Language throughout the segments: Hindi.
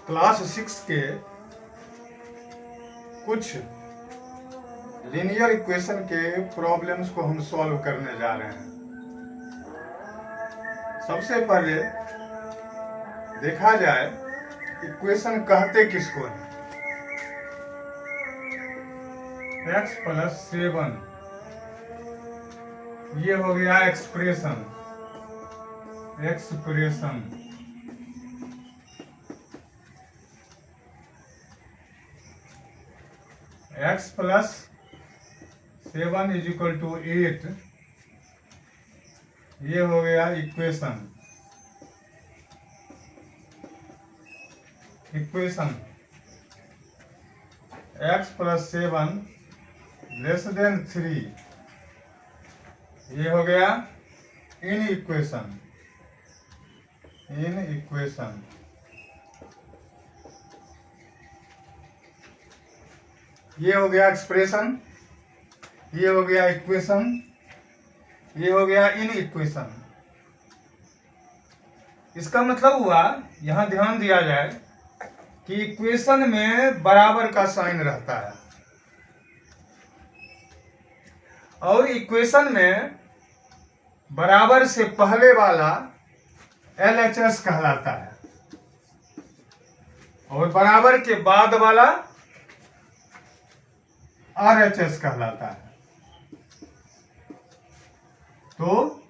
क्लास 6 के कुछ लीनियर इक्वेशन के प्रॉब्लम्स को हम सॉल्व करने जा रहे हैं। सबसे पहले देखा जाए इक्वेशन कहते किसको है। x + 7 ये हो गया एक्सप्रेशन। x + 7 = 8 ये हो गया इक्वेशन। x + 7 < 3 ये हो गया इन इक्वेशन। ये हो गया एक्सप्रेशन, ये हो गया इक्वेशन, ये हो गया इन इक्वेशन। इसका मतलब हुआ, यहां ध्यान दिया जाए कि इक्वेशन में बराबर का साइन रहता है और इक्वेशन में बराबर से पहले वाला LHS कहलाता है और बराबर के बाद वाला RHS कहलाता है। तो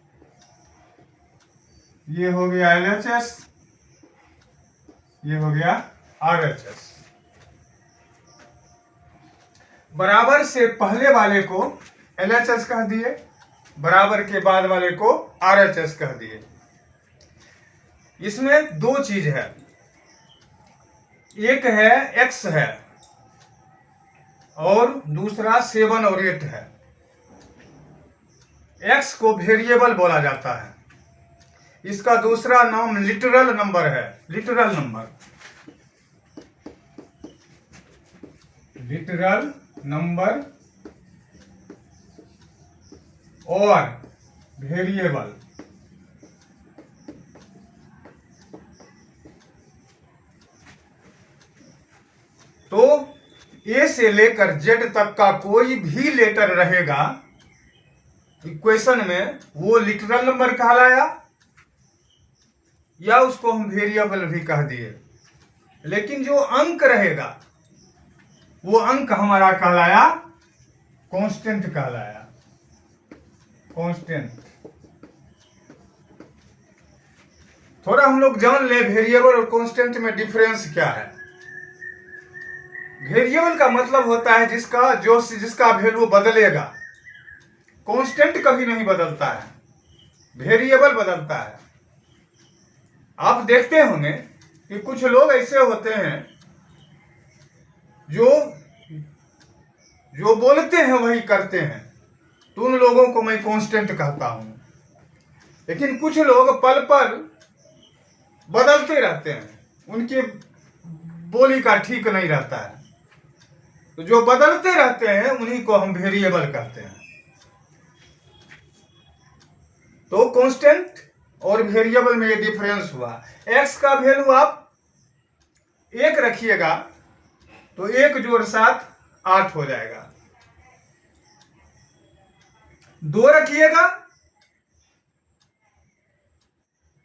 ये हो गया LHS, ये हो गया RHS। बराबर से पहले वाले को LHS कह दिए, बराबर के बाद वाले को RHS कह दिए। इसमें दो चीज है, एक है x है और दूसरा 7 और 8 है। x को वेरिएबल बोला जाता है, इसका दूसरा नाम लिटरल नंबर है। लिटरल नंबर और वेरिएबल। तो A से लेकर Z तक का कोई भी लेटर रहेगा इक्वेशन में, वो लिटरल नंबर कहलाया या उसको हम वेरिएबल भी कह दिए। लेकिन जो अंक रहेगा वो अंक हमारा कहलाया कांस्टेंट कहलाया। कांस्टेंट। थोड़ा हम लोग जान ले वेरिएबल और कांस्टेंट में डिफरेंस क्या है। वेरिएबल का मतलब होता है जिसका वैल्यू बदलेगा। कांस्टेंट कभी नहीं बदलता है, वेरिएबल बदलता है। आप देखते होंगे कि कुछ लोग ऐसे होते हैं जो बोलते हैं वही करते हैं, तो उन लोगों को मैं कांस्टेंट कहता हूं। लेकिन कुछ लोग पल पल बदलते रहते हैं, उनके बोली का ठीक नहीं रहता है, तो जो बदलते रहते हैं उन्हीं को हम वेरिएबल कहते हैं। तो कांस्टेंट और वेरिएबल में ये डिफरेंस हुआ। x का वैल्यू आप 1 रखिएगा तो 1 जोड़ 7 8 हो जाएगा। 2 रखिएगा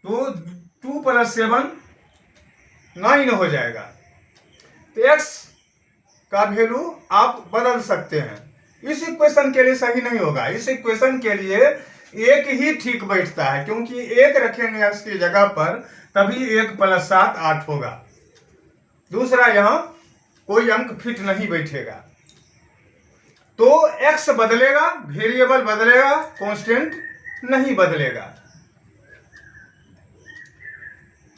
तो 2 + 7 9 हो जाएगा। तो x का वैल्यू आप बदल सकते हैं। इस इक्वेशन के लिए सही नहीं होगा। इस इक्वेशन के लिए एक ही ठीक बैठता है, क्योंकि 1 रखेंगे x की जगह पर, तभी 1 + 7 8 होगा। दूसरा यहां कोई अंक फिट नहीं बैठेगा। तो x बदलेगा, वेरिएबल बदलेगा, कांस्टेंट नहीं बदलेगा।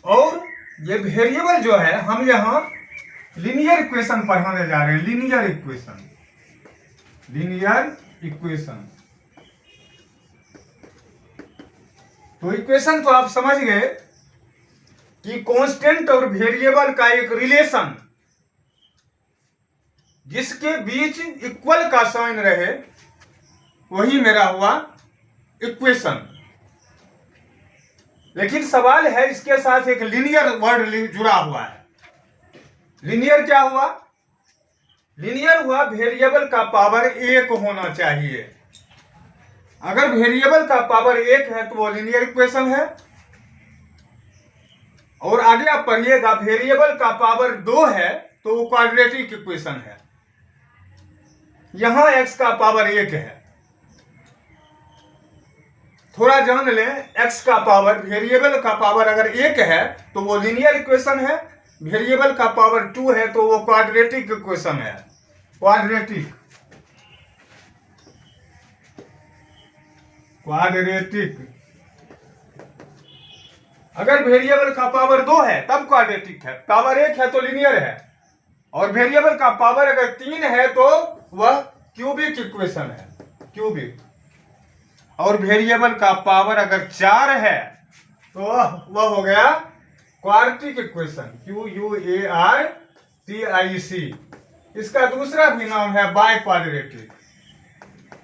और ये वेरिएबल जो है, हम यहां लीनियर इक्वेशन पढ़ाने जा रहे हैं। Linear equation. तो इक्वेशन तो आप समझ गए कि कांस्टेंट और वेरिएबल का एक रिलेशन, जिसके बीच इक्वल का साइन रहे, वही मेरा हुआ इक्वेशन। लेकिन सवाल है, इसके साथ एक लीनियर वर्ड जुड़ा हुआ है। लीनियर क्या हुआ? लीनियर हुआ वेरिएबल का पावर 1 होना चाहिए। अगर वेरिएबल का पावर 1 है तो वो लीनियर इक्वेशन है। और आगे आप पढ़िएगा, वेरिएबल का पावर 2 है तो वो क्वाड्रेटिक इक्वेशन है। यहां x का पावर 1 है। थोड़ा जान लें, x का पावर, वेरिएबल का पावर अगर 1 है तो वो लीनियर इक्वेशन है, वेरिएबल का पावर 2 है तो वो क्वाड्रेटिक इक्वेशन है। क्वाड्रेटिक अगर वेरिएबल का पावर 2 है तब क्वाड्रेटिक है, पावर 1 है तो लीनियर है। और वेरिएबल का पावर अगर 3 है तो वह क्यूबिक इक्वेशन है, क्यूबिक। और वेरिएबल का पावर अगर 4 है तो वह हो गया क्वाड्रेटिक इक्वेशन, QUARTIC। इसका दूसरा भी नाम है बाय क्वाड्रेटिक,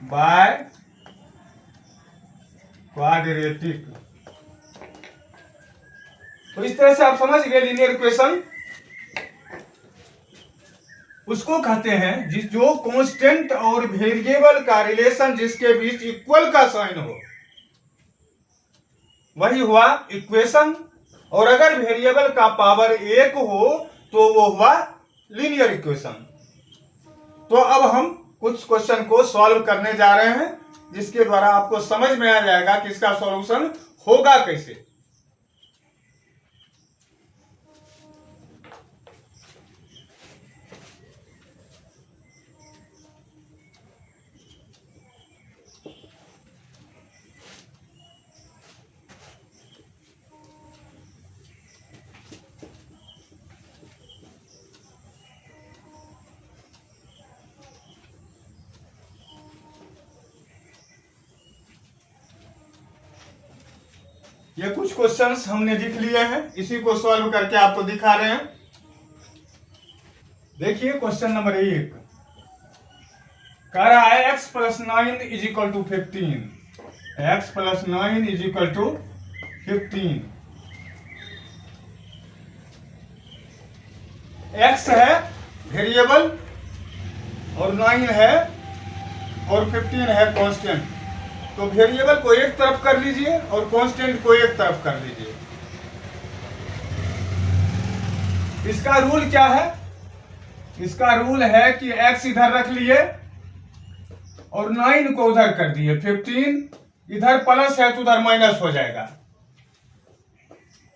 बाय क्वाड्रेटिक। तो इस तरह से आप समझ गए लीनियर इक्वेशन उसको कहते हैं जो कांस्टेंट और वेरिएबल का रिलेशन जिसके बीच इक्वल का साइन हो, वही हुआ इक्वेशन। और अगर वेरिएबल का पावर 1 हो तो वो हुआ लीनियर इक्वेशन। तो अब हम कुछ क्वेश्चन को सॉल्व करने जा रहे हैं जिसके द्वारा आपको समझ में आ जाएगा कि इसका सॉल्यूशन होगा कैसे। ये कुछ क्वेश्चंस हमने लिख लिए हैं, इसी को सॉल्व करके आपको दिखा रहे हैं। देखिए क्वेश्चन नंबर 1 कह रहा है x + 9 = 15। x + 9 = 15। x है वेरिएबल और 9 है और 15 है कांस्टेंट। तो वेरिएबल को एक तरफ कर लीजिए और कांस्टेंट को एक तरफ कर लीजिए। इसका रूल क्या है? इसका रूल है कि x इधर रख लिए और 9 को उधर कर दिए। 15 इधर प्लस है तो उधर माइनस हो जाएगा।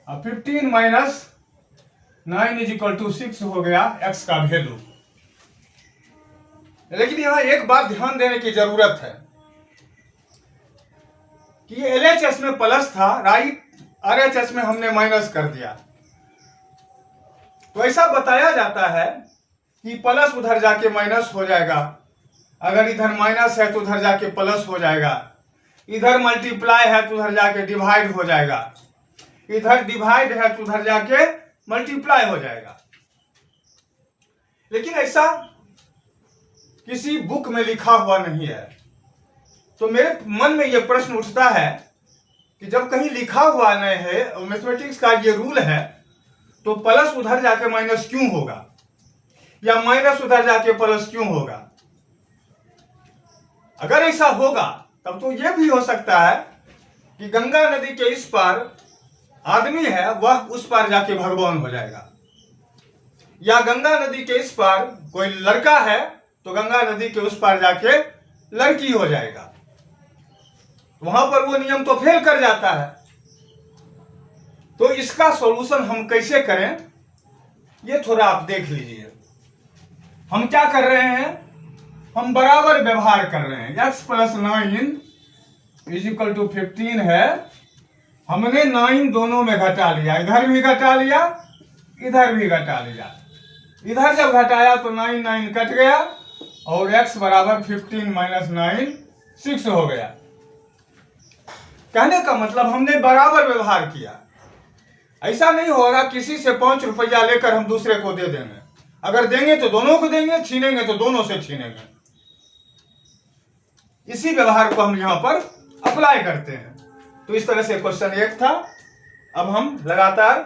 अब 15 - 9 = 6 हो गया x का वैल्यू। लेकिन यहां एक बात ध्यान देने की जरूरत है कि LHS में प्लस था, राइट, RHS में हमने माइनस कर दिया। तो ऐसा बताया जाता है कि प्लस उधर जाके माइनस हो जाएगा, अगर इधर माइनस है तो उधर जाके प्लस हो जाएगा, इधर मल्टीप्लाई है तो उधर जाके डिवाइड हो जाएगा, इधर डिवाइड है तो उधर जाके मल्टीप्लाई हो जाएगा। लेकिन ऐसा किसी बुक में लिखा हुआ नहीं है। तो मेरे मन में यह प्रश्न उठता है कि जब कहीं लिखा हुआ नहीं है और मैथमेटिक्स का ये रूल है तो प्लस उधर जाके माइनस क्यों होगा, या माइनस उधर जाके प्लस क्यों होगा? अगर ऐसा होगा तब तो यह भी हो सकता है कि गंगा नदी के इस पार आदमी है, वह उस पार जाके भगवान हो जाएगा, या गंगा नदी के इस पार कोई लड़का है तो गंगा नदी के उस पार जाके लड़की हो जाएगा। वहां पर वो नियम तो फेल कर जाता है। तो इसका सॉल्यूशन हम कैसे करें ये थोड़ा आप देख लीजिए। हम क्या कर रहे हैं, हम बराबर व्यवहार कर रहे हैं। x + 9 = 15 है, हमने 9 दोनों में घटा लिया, इधर भी घटा लिया, इधर भी घटा लिया। इधर जब घटाया तो 9 9 कट गया और x = 15 - 9 6 हो गया। कहने का मतलब हमने बराबर व्यवहार किया। ऐसा नहीं होगा किसी से 5 रुपया लेकर हम दूसरे को दे देंगे। अगर देंगे तो दोनों को देंगे, छीनेंगे तो दोनों से छीनेंगे। इसी व्यवहार को हम यहां पर अप्लाई करते हैं। तो इस तरह से क्वेश्चन 1 था। अब हम लगातार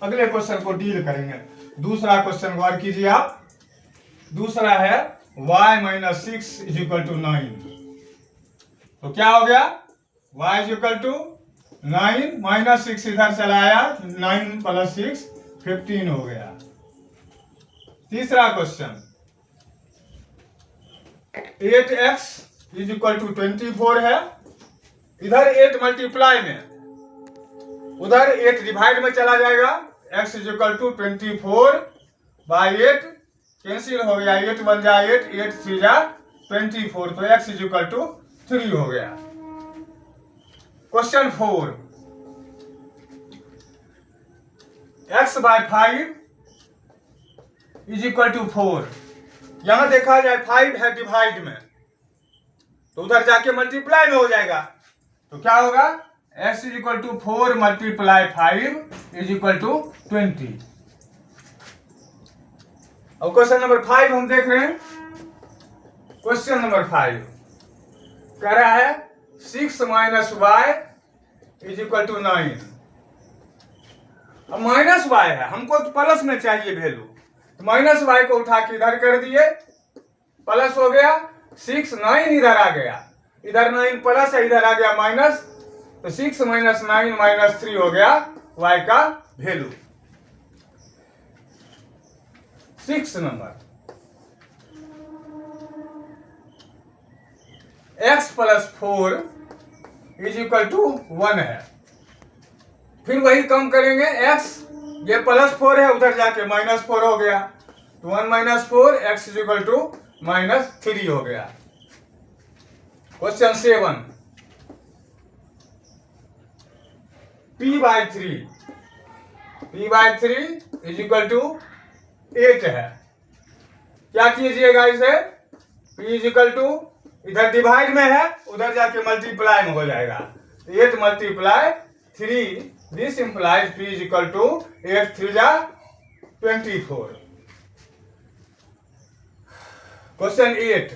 अगले क्वेश्चन को डील करेंगे। दूसरा क्वेश्चन गौर कीजिए आप। दूसरा है y minus 6 is equal to 9। तो क्या हो गया, y is equal to 9 minus 6 इधर चला आया, 9 प्लस 6 15 हो गया। तीसरा question 8x is equal to 24 है। इधर 8 मल्टीप्लाई में, उधर 8 डिवाइड में चला जाएगा। x is equal to 24 by 8 cancel हो गया, 8 बन जाए 8, 8 3 जा 24, तो x इज इक्वल टू 3 हो गया। Question 4 x by 5 is equal to 4। यहां देखा जाए 5 है डिवाइड में, तो उधर जाके मल्टीप्लाई में हो जाएगा। तो क्या होगा, x is equal to 4 multiply 5 is equal to 20। अब क्वेश्चन नंबर 5 हम देख रहे हैं। क्वेश्चन नंबर 5 कह रहा है 6 minus y is equal to 9। अब माइनस वाई है, हमको तो प्लस में चाहिए वैल्यू, तो माइनस वाई को उठा के इधर कर दिए, प्लस हो गया। 6 9 इधर आ गया, इधर 9 प्लस है, इधर आ गया माइनस, तो 6 माइनस 9 माइनस 3 हो गया y का value. 6 number x plus 4 is equal to 1 है। फिर वही कम करेंगे, x ये प्लस 4 है, उधर जाके माइनस 4 हो गया, तो 1 minus 4 x is equal to minus 3 हो गया। Question 7 p by 3 is equal to 8 है। क्या कीजिएगा इसे, p इज इक्वल टू, इधर डिवाइड में है, उधर जाके मल्टीप्लाई में हो जाएगा। 8 multiply 3, this implies p is equal to 8 3 जा 24। Question 8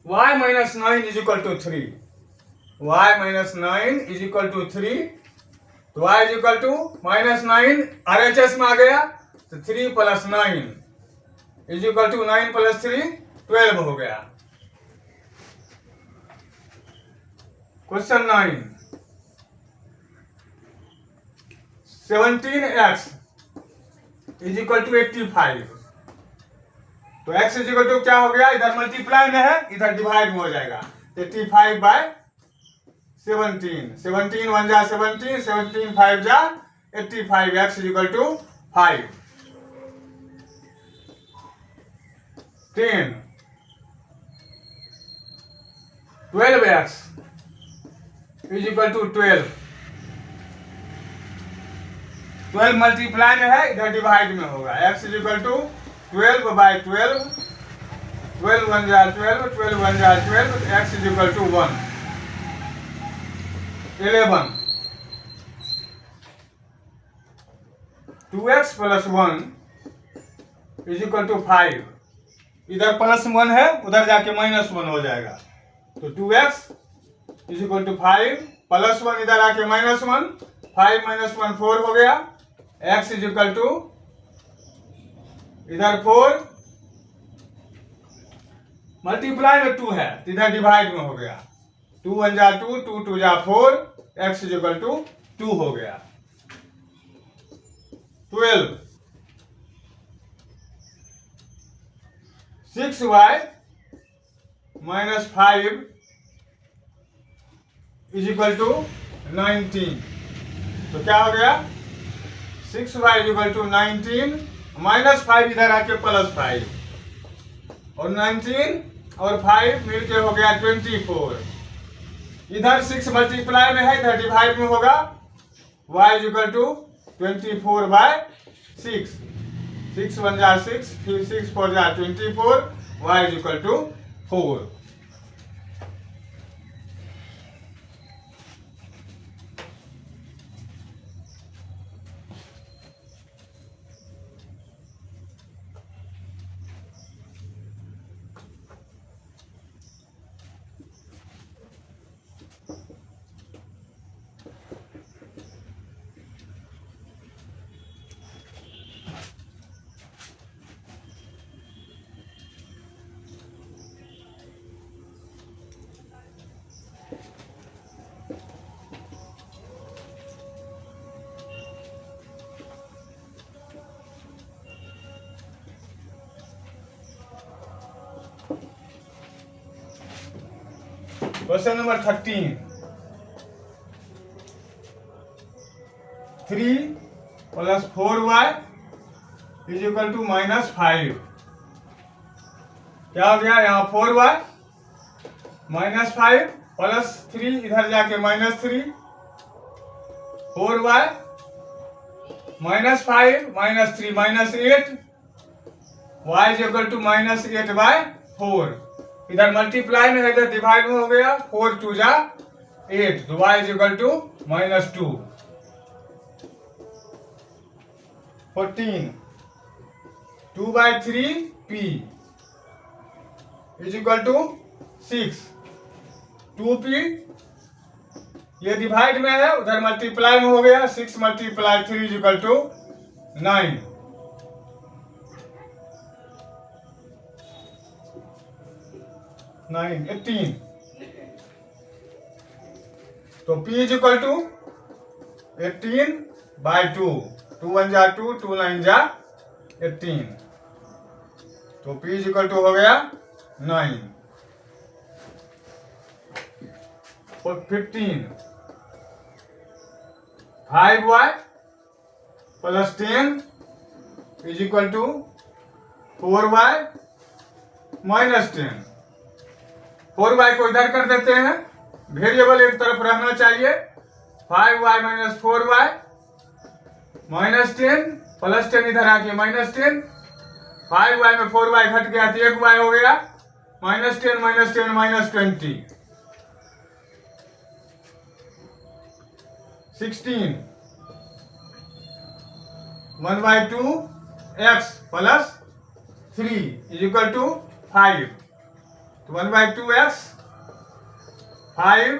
y minus 9 is equal to 3। y minus 9 is equal to 3, तो y is equal to minus 9 RHS में आ गया, तो 3 plus 9 is equal to 9 plus 3 12 हो गया। Question 9 17x is equal to 85। तो x इज इक्वल टू क्या हो गया, इधर मल्टीप्लाई में है, इधर डिवाइड में हो जाएगा। 85 बाय 17, 17 1 जा 17, 17 5 जा 85, x is equal to 5। 10 12x is equal to 12। 12 multiply में है, इधर डिवाइड में होगा, x is equal to 12 by 12, 12 1 जा 12, 12 1 जा 12, x is equal to 1। 11 2x plus 1 is equal to 5। इधर प्लस 1 है, उधर जाके माइनस 1 हो जाएगा, तो 2x is equal to 5 plus 1, इधर आके माइनस 1, 5 माइनस 1 4 हो गया। x इज इक्वल टू, इधर 4 मल्टीप्लाई में 2 है, तो इधर डिवाइड में हो गया, 2 1 जा 2, 2 2 जा 4, x इज इक्वल टू 2 हो गया। 12 6y minus 5 is equal to 19। तो क्या हो गया, 6y is equal to 19 minus 5, इधर आके प्लस 5, और 19 और 5 मिलके हो गया 24। इधर 6 मल्टीप्लाई में है, इधर डिवाइड में होगा, y is equal to 24 by 6, 6 1 जा 6, फिर 6 4 जा 24, y is equal to 4। Question number 13, 3 + 4y = -5। क्या हो गया यहाँ? 4y -5 प्लस 3 इधर जाके -3, 4y -5 -3 -8, y = -8/4। इधर मल्टीप्लाई में है इधर डिवाइड में हो गया, 4 2 जा 8, तो y = -2। 14, 2/3p = 6, 2p ये डिवाइड में है, उधर मल्टीप्लाई में हो गया, 6 × 3 = 9। 18, तो p = 18/2, 2 1 जा 2, 2 9 जा 18, तो p = हो गया 9। 15, 5y + 10 = 4y - 10। 4y को इधर कर देते हैं, वेरिएबल एक तरफ रहना चाहिए। 5y - 4y -10 + 10 इधर आके -10, 5y में 4y घट गया तो 1y हो गया, -10 -10 -20। 16, 1/2x + 3 = 5, तो 1/2x 5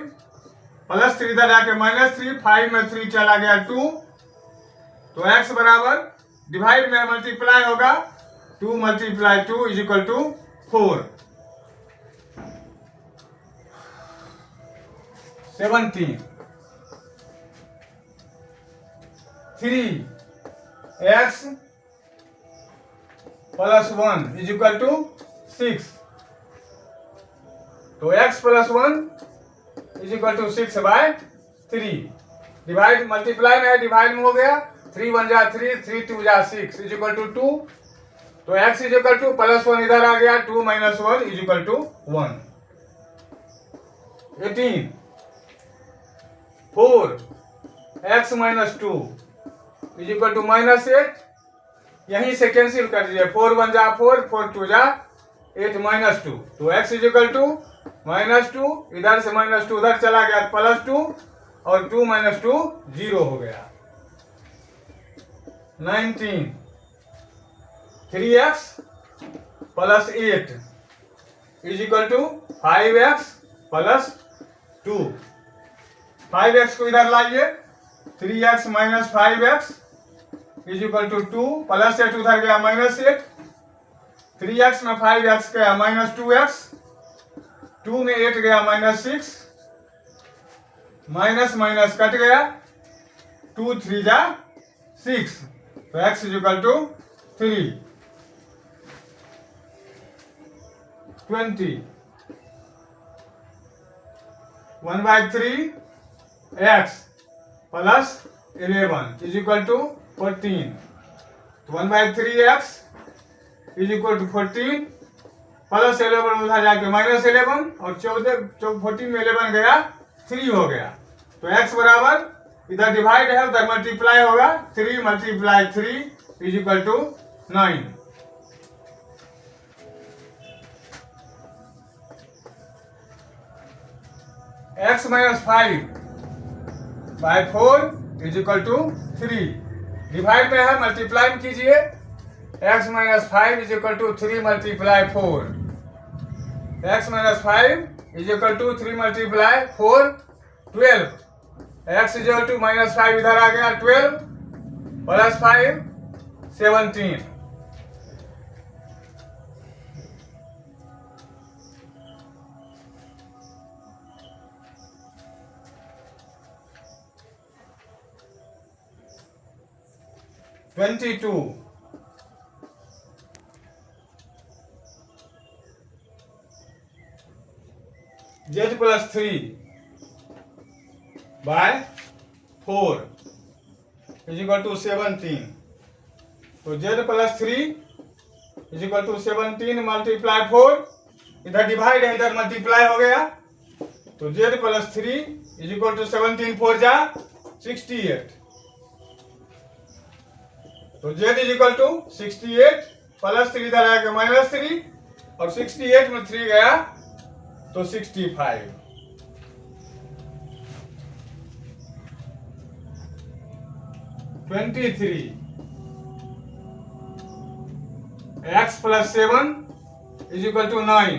+ 3 इधर आके -3, 5 में 3 चला गया 2, तो x बराबर डिवाइड में मल्टीप्लाई होगा, 2 × 2 = 4। 17, 3x + 1 = 6, तो x + 1 = 6/3। डिवाइड मल्टीप्लाई में है, डिवाइड में हो गया, 3 1 जा 3, 3 2 जा 6 = 2, तो x = +1 इधर आ गया, 2 - 1 = 1। 18, 4x - 2 = -8, यहीं से कैंसिल कर दीजिए, 4 1 जा 4, 4 2 जा 8 -2, तो x = -2, इधर से -2 उधर चला गया, +2, और 2 - 2 0 हो गया। 19, 3x + 8 = 5x + 2। 5x को इधर लाइए, 3x - 5x = 2, +8 उधर गया -8, 3x में 5x गया -2x, 2 में 8 गया -6, माइनस कट गया, 2 3 जा 6, तो x = 3। 20, 1/3x + 11 = 14, तो 1/3x = 14 + 11 उधर जाके -11, और 14 में 11 गया 3 हो गया, तो x बराबर इधर डिवाइड है, उधर मल्टीप्लाई होगा, 3 × 3 = 9। x - 5/4 = 3, डिवाइड में है, मल्टीप्लाई में कीजिए, x - 5 = 3 × 4, x - 5 = 3 × 4, 12, x = -5 इधर आ गया, 12 + 5 17। 22, z +3 बाय 4 = 17। तो z+3 = 17 मल्टीप्लाई 4, इधर डिवाइड है इधर मल्टीप्लाई हो गया, तो z+3 = 17 4 जा 68। तो z = 68 +3 इधर आएगा -3 और 68 में 3 गया तो 65। x + 7 = 9।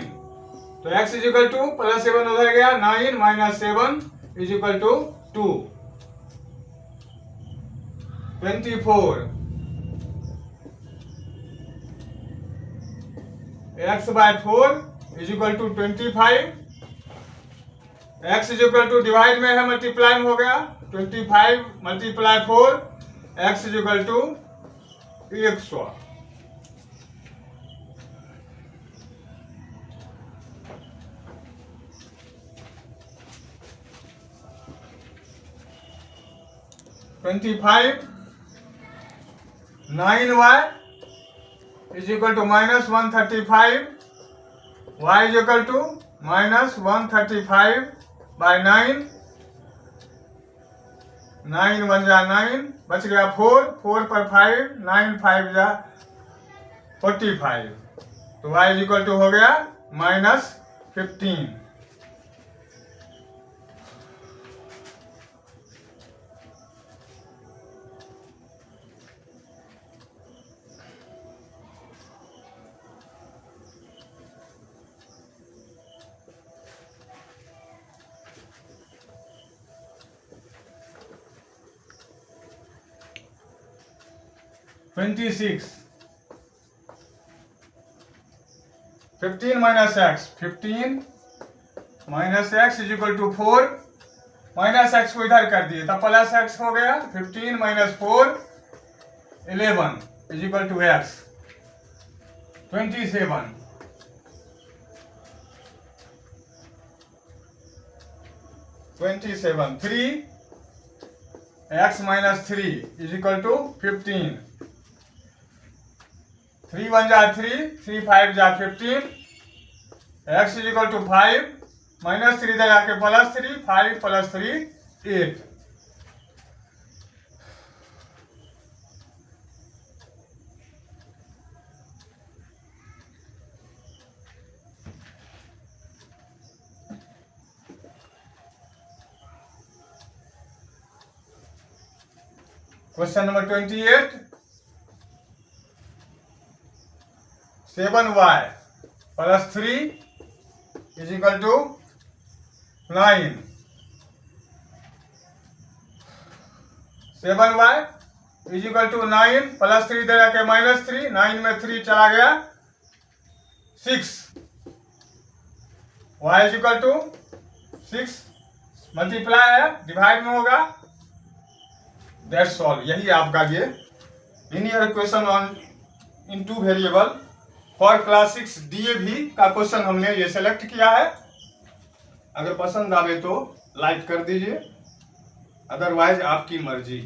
तो x +7 उधर गया, 9 - 7 = 2। 24 x/4 = 25। x डिवाइड में है, मल्टीप्लाई में हो गया, 25 × 4 x = 100। (25) 9y = -135, y = -135/9, 9 1 जा 9, बच गया 4, 4 पर 5, 9 5 जा 45। तो y = हो गया -15। (26) 15 - x, 15 - x = 4, -x को इधर कर दिए तब +x हो गया, 15 - 4 11 = x। 27 3 x - 3 = 15। 3 1 जा 3, 3 5 जा 15, x = 5, -3 इधर आके +3, 5 + 3 8। Question number 28, 7y + 3 = 9। 7y = 9 +3 इधर आके -3, 9 में 3 चला गया 6। y = 6, मल्टीप्लाई है, डिवाइड में होगा। That's all. यही आपका ये linear question on in 2 variable for class 6 DAV का क्वेश्चन हमने ये सेलेक्ट किया है। अगर पसंद आवे तो लाइक कर दीजिए, अदरवाइज आपकी मर्जी।